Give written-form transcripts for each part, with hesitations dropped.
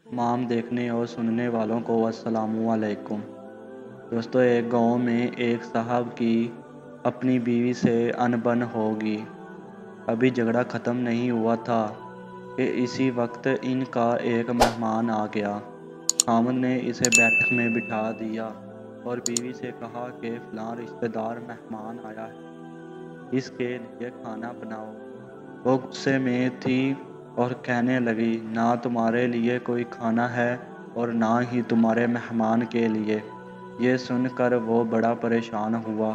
तमाम देखने और सुनने वालों को अस्सलामु अलैकुम। दोस्तों, एक गांव में एक साहब की अपनी बीवी से अनबन होगी। अभी झगड़ा ख़त्म नहीं हुआ था कि इसी वक्त इनका एक मेहमान आ गया। खामद ने इसे बैठक में बिठा दिया और बीवी से कहा कि फ़लाँ रिश्तेदार मेहमान आया है, इसके लिए खाना बनाओ। वो गुस्से में थी और कहने लगी, ना तुम्हारे लिए कोई खाना है और ना ही तुम्हारे मेहमान के लिए। ये सुनकर वो बड़ा परेशान हुआ,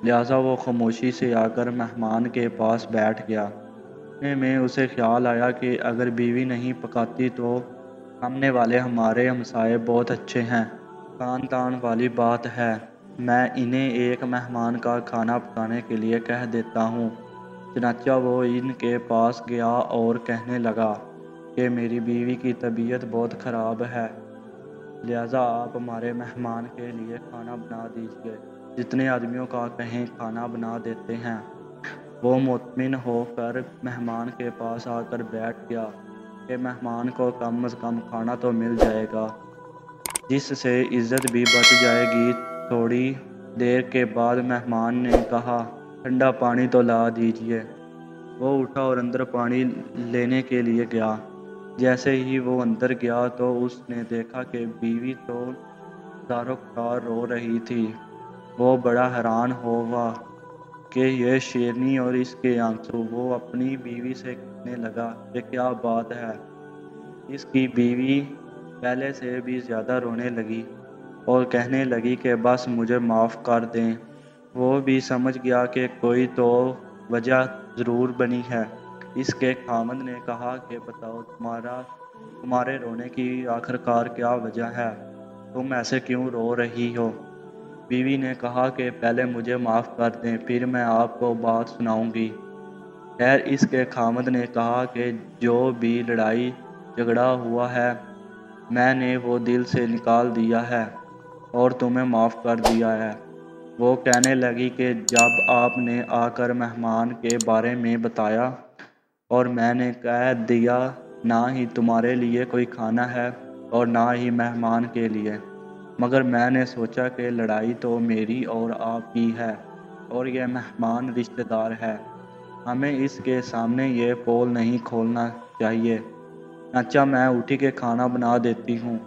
लिहाजा वो खामोशी से आकर मेहमान के पास बैठ गया। इतने में उसे ख्याल आया कि अगर बीवी नहीं पकाती तो सामने वाले हमारे हमसाए बहुत अच्छे हैं, खान तान वाली बात है। मैं इन्हें एक मेहमान का खाना पकाने के लिए कह देता हूँ। चनाचा वो इनके पास गया और कहने लगा कि मेरी बीवी की तबीयत बहुत ख़राब है, लिहाजा आप हमारे मेहमान के लिए खाना बना दीजिए। जितने आदमियों का कहें खाना बना देते हैं। वो मुतमिन होकर मेहमान के पास आकर बैठ गया कि मेहमान को कम से कम खाना तो मिल जाएगा, जिससे इज़्ज़त भी बच जाएगी। थोड़ी देर के बाद मेहमान ने कहा, ठंडा पानी तो ला दीजिए। वो उठा और अंदर पानी लेने के लिए गया। जैसे ही वो अंदर गया तो उसने देखा कि बीवी तो ज़ारो-ख़ार रो रही थी। वो बड़ा हैरान हुआ कि ये शेरनी और इसके आंसू। वो अपनी बीवी से कहने लगा कि क्या बात है। इसकी बीवी पहले से भी ज़्यादा रोने लगी और कहने लगी कि बस मुझे माफ़ कर दें। वो भी समझ गया कि कोई तो वजह ज़रूर बनी है। इसके खामद ने कहा कि बताओ, तुम्हारे रोने की आखिरकार क्या वजह है? तुम ऐसे क्यों रो रही हो? बीवी ने कहा कि पहले मुझे माफ़ कर दें, फिर मैं आपको बात सुनाऊंगी। खैर, इसके खामद ने कहा कि जो भी लड़ाई झगड़ा हुआ है, मैंने वो दिल से निकाल दिया है और तुम्हें माफ़ कर दिया है। वो कहने लगी कि जब आपने आकर मेहमान के बारे में बताया और मैंने कह दिया ना ही तुम्हारे लिए कोई खाना है और ना ही मेहमान के लिए, मगर मैंने सोचा कि लड़ाई तो मेरी और आपकी है और यह मेहमान रिश्तेदार है, हमें इसके सामने ये पोल नहीं खोलना चाहिए। अच्छा, मैं उठी के खाना बना देती हूँ।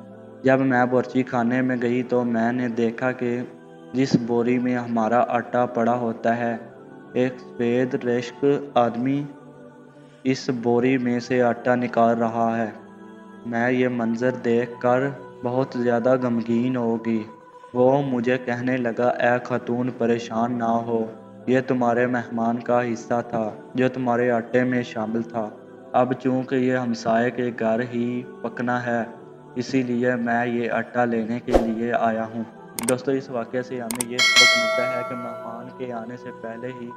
जब मैं बावर्ची खाने में गई तो मैंने देखा कि जिस बोरी में हमारा आटा पड़ा होता है, एक सफ़ेद रेश्क आदमी इस बोरी में से आटा निकाल रहा है। मैं ये मंज़र देखकर बहुत ज़्यादा गमगीन हो गई। वो मुझे कहने लगा, ऐ खातून, परेशान ना हो, ये तुम्हारे मेहमान का हिस्सा था जो तुम्हारे आटे में शामिल था। अब चूँकि ये हमसाये के घर ही पकना है, इसीलिए मैं ये आटा लेने के लिए आया हूँ। दोस्तों, इस वाक़ये से हमें ये सबक मिलता है कि मेहमान के आने से पहले ही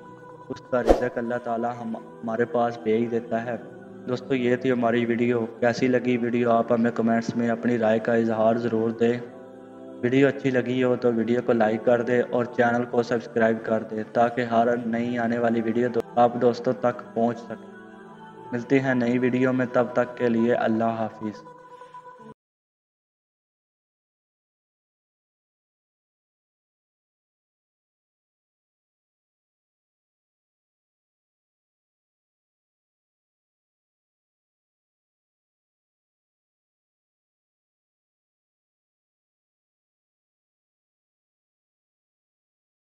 उसका रिज़्क़ अल्लाह ताला हमारे पास भेज देता है। दोस्तों, ये थी हमारी वीडियो। कैसी लगी वीडियो आप हमें कमेंट्स में अपनी राय का इजहार ज़रूर दें। वीडियो अच्छी लगी हो तो वीडियो को लाइक कर दें और चैनल को सब्सक्राइब कर दें ताकि हर नई आने वाली वीडियो आप दोस्तों तक पहुंच सके। मिलते हैं नई वीडियो में, तब तक के लिए अल्लाह हाफिज़।